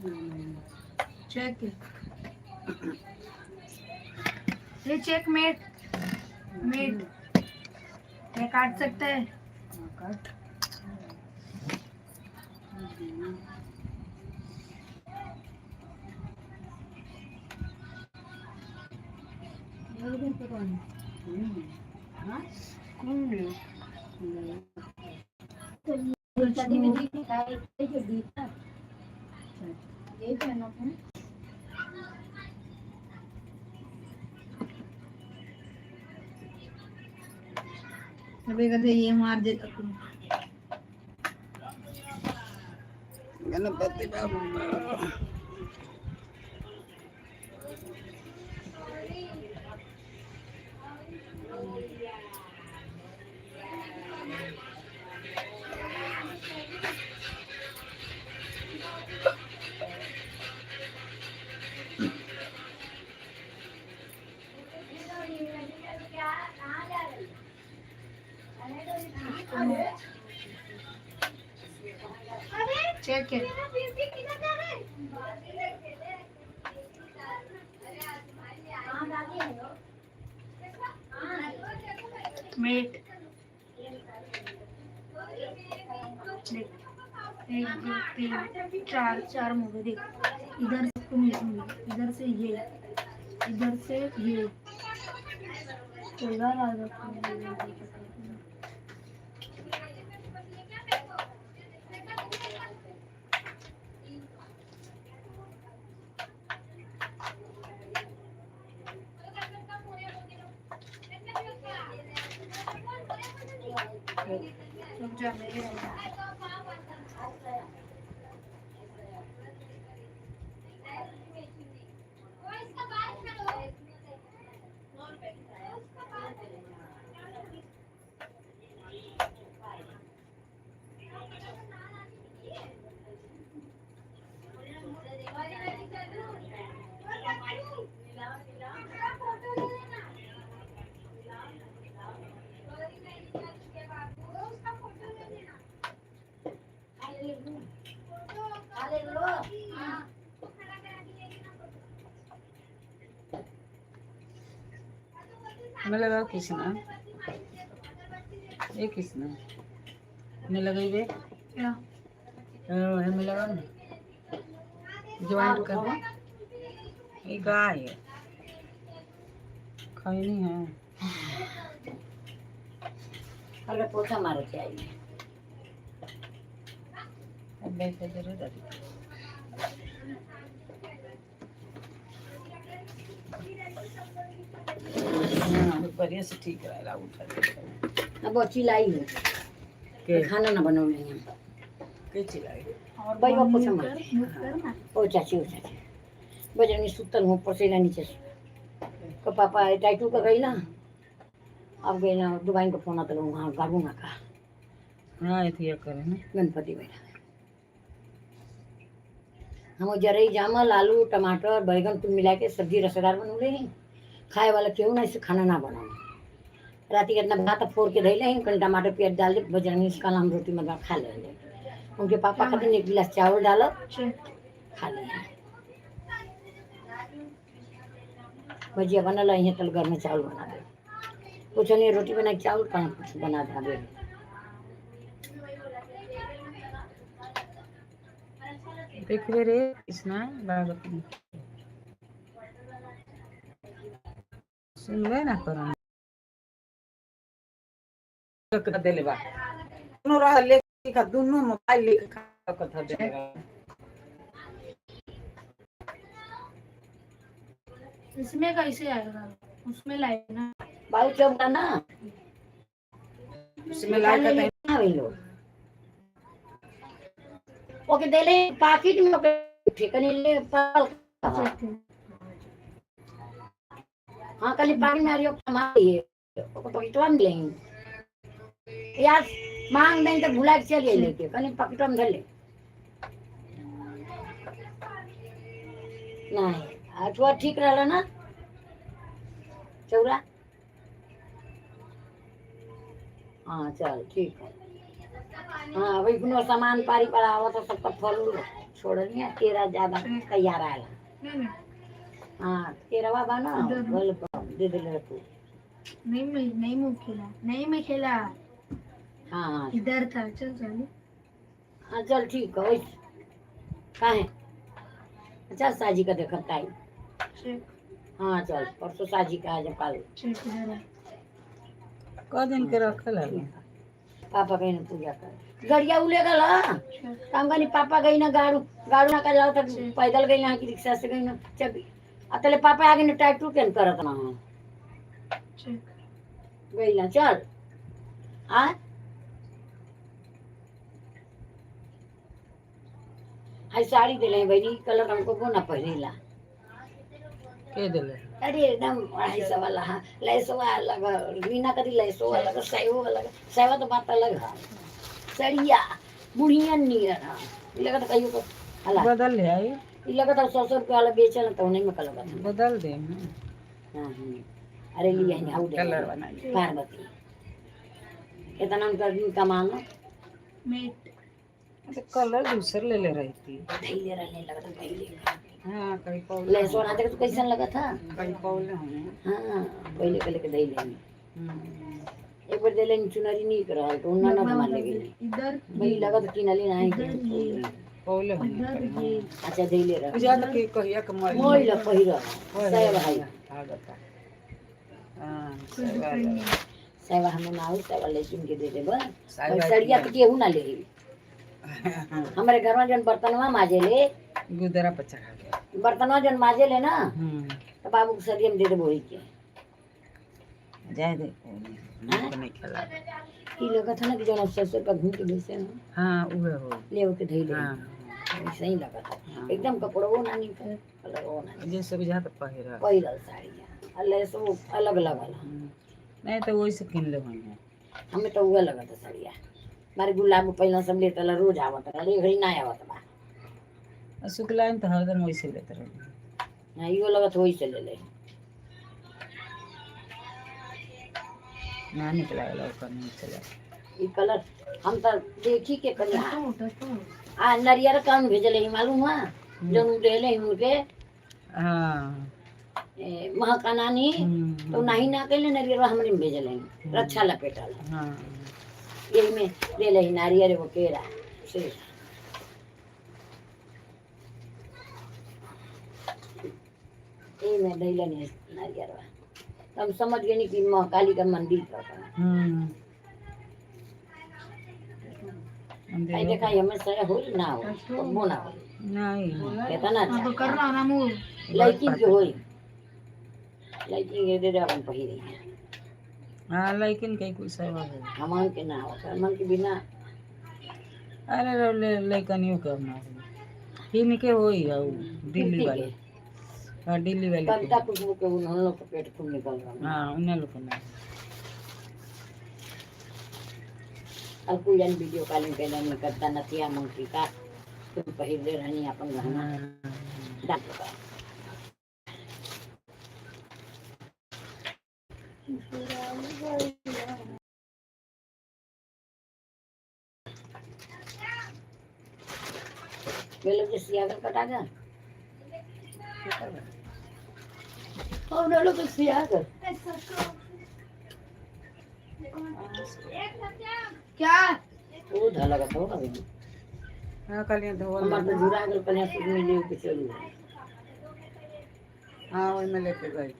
Check ये check met met ये काट सकते हैं। काट कभी कभी ये मार देता तुम गणपति बाबा। चेक है मेट एक दो तीन चार चार मूवी देख इधर से तुम इधर से ये इधर से ये हमें लगा कृष्णा ये कृष्णा हमें लगा वे क्या हमें लगा ज्वाइंट कर ये गाय है खाई नहीं है। अरे पोछा मारो चाहिए अब बैठे जरूर बढ़िया से ठीक रहेगा उठा अब चिल्लाई है के खाना ना बनाने हैं के चिल्लाई और भाई वो पोछा मार ओ चाची बजरंगी सुतल हूँ पसेला नीचे का पापा टाइटू का गई ना अब गई ना दुबई को फोन आता वहाँ गाड़ू ना का हाँ ये करे ना गणपति में हम जरई जामल आलू टमाटर बैगन तुम मिला के सब्जी रसेदार बनो ले खाए वाला क्यों ना इसे खाना ना बनाओ रात के इतना भात फोड़ के धैले कहीं टमाटर प्याज डाल दे बजरंगी इसका हम रोटी में खा ले उनके पापा खाते एक गिलास चावल डालो खा ले भजिया बना ला तल घर में चावल बना दे कुछ नहीं रोटी बना चावल कहाँ कुछ बना दे देख रे इसना बागत सुन ले ना करो कर दे ले बा दोनों रह ले का दोनों मोबाइल लेके खा कथा देगा इसमें कैसे आएगा उसमें लाए ना बाल चौक ना उसमें लाए का ना वे लोग ओके दे ले पैकेट में ठिकाने ले पाल हाँ कल पानी में आरियो हमारी है ओको पकड़वा में लेंगे यार मांग नहीं तो भुला के चलिए लेके कल पकड़वा में ले नहीं अथवा ठीक रहा ना चौरा हाँ चल ठीक है। हाँ वही कुनो सामान पारी पर आवा तो सबका फल छोड़नी है केरा ज्यादा तैयार आला हाँ केरावा बना बोल दे दे तू नहीं मैं खेला हाँ इधर था चल चल हाँ चल ठीक है कहाँ है अच्छा साजी का देखा काई हाँ चल परसों साजी का आज कल क दिन के रखल है पापा कहीं ना पूजा कर गड़िया उले गला काम करनी पापा गई ना गाड़ू गाड़ू ना का जाओ तक पैदल गई ना कि रिक्शा से गई ना चल अतले पापा आगे ने टैटू केन करत ना गई ना चल आ हाय साड़ी दिले भाई कलर हमको को ना पहनेला के देले अरे एकदम 250 वाला हाँ लैसो अलग रीना कदी लैसो अलग सैवो अलग सैवा तो बात अलग है सड़िया बुढ़िया नीर हाँ लगा तो कहियो को हला बदल ले आई लगा तो 100 रुपया वाला बेचल तो नहीं में कलर बदल दे हाँ अरे लिया है हाउ कलर बना पार्वती कितना कर कमाना मेट तो कलर दूसर ले रही थी धैले रहने लगा तो धैले हाँ कहीं पौले लहसुन आते तो कैसा लगा था कहीं पौले हमें हाँ पहले पहले के धैले एक बार देले चुनरी नहीं करा तो उन्ना ना बना ले गई इधर भाई लगा तो किनले नहीं पौले अच्छा धैले रह पूजा तो के कहिया के मोई ला पहिरा सैवा भाई आगता हां सैवा हमें ना हो सैवा लेकिन के दे दे बस सड़िया के केहू ना ले हमारे घर में जन बर्तनवा माजे ले गुदरा पर चढ़ा गया बर्तनवा जन माजे ले ना तो बाबू को सदिया में दे दे बोही के जाए दे नहीं खेला ई लगा था ना कि जन ससुर का घूम के बेचे ना हां उहे हो ले के धई ले हां ऐसे ही लगा था एकदम कपड़ा वो ना निकल कलर वो ना जैसे बुझा तो पहिरा पहिरल साड़िया अल्ले सब अलग लगल नहीं तो वही से किन ले हमें तो वो लगा था साड़िया मारे गुलाब पहला सब लेता ला रोज आवत रहा घड़ी ना आवत बा शुक्लाइन तो हरदम वैसे लेते रहे ना यो लगत वही से ले ले ना निकला लौका नहीं चला ई कलर हम तो देखी के करिया आ नरियर कौन भेजले ही मालूम है जन देले उनके हां महका नानी तो नहीं ना कहले नरियर हमरे में भेजले रक्षा लपेटल हां यही में ले ले नारियर वो केरा से ये में दैला ने नारियर वा हम समझ गए नहीं कि मां काली का मंदिर का आई देखा हमें से हो ना हो वो ना हो नहीं कितना अब कर रहा ना मु लेकिन जो होई लेकिन ये दे अपन पहिरे हाँ लेकिन कहीं कुछ सेवा है हमन के ना होता हमन के बिना अरे रो लेकिन यू करना फिर के होई है दिल्ली वाले हाँ दिल्ली वाले कंटा कुछ के उन लोग का पेट खूब निकल रहा हाँ उन्हें लोग ना अब कोई जन वीडियो कॉलिंग पे नहीं करता नथिया मंकी का तुम पहिर दे रहनी अपन गहना डाल का वे लोग सियागर कटा गया और ना लोग सियागर क्या वो ढला का तो ना हाँ कल ये धोल हमारे तो जुड़ा गल कन्या सूट में ले के चलू हाँ वही में लेके गई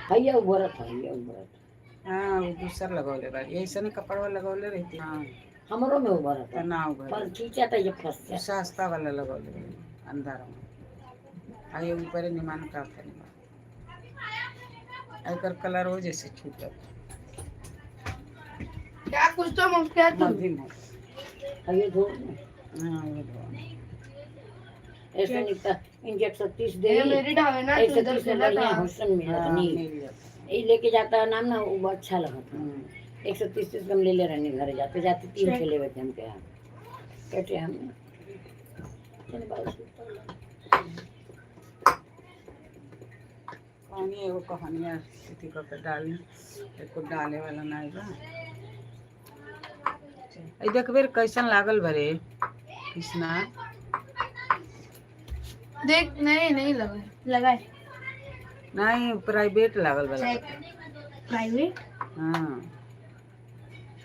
भैया उबरत भैया उबरत हाँ वो दूसर लगौले बाड़ी ऐसा नहीं कपड़वा लगौले रहती हाँ हमरो में उबरत तो ना उभर पर खींचा तो ये फंस गया सस्ता वाला लगौले बाड़ी अंधारा में आये ऊपर निमान का नहीं एकर कलर हो जैसे छूटल क्या कुछ तो मुझ क्या तुम मध्यम हो ये धो हाँ वो धो ऐसे निकता इंजेक्शन 30 दे ये मेरी ढावे ना ऐसे इधर 30 से में बढ़िया लगा हुसन मिलत हाँ, नहीं मिल जाता ये लेके जाता है नाम ना वो अच्छा लगता 130 कम ले ले रहने घर जाते जाते 3 के लेवे थे हम के यहाँ कहते हम चल बाबू कहानी एगो कहानिया अथी कऽ के डाली एको डाले वाला नहीं बा। ई देखबे कैसन लागल भरे कृष्णा। देख नहीं नहीं लगा लगाए नहीं प्राइवेट लागल वाला। प्राइवेट हाँ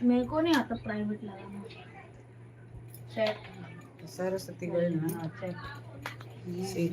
मेरे को नहीं आता प्राइवेट लगाना। सेट सरस्वती गई ना सीख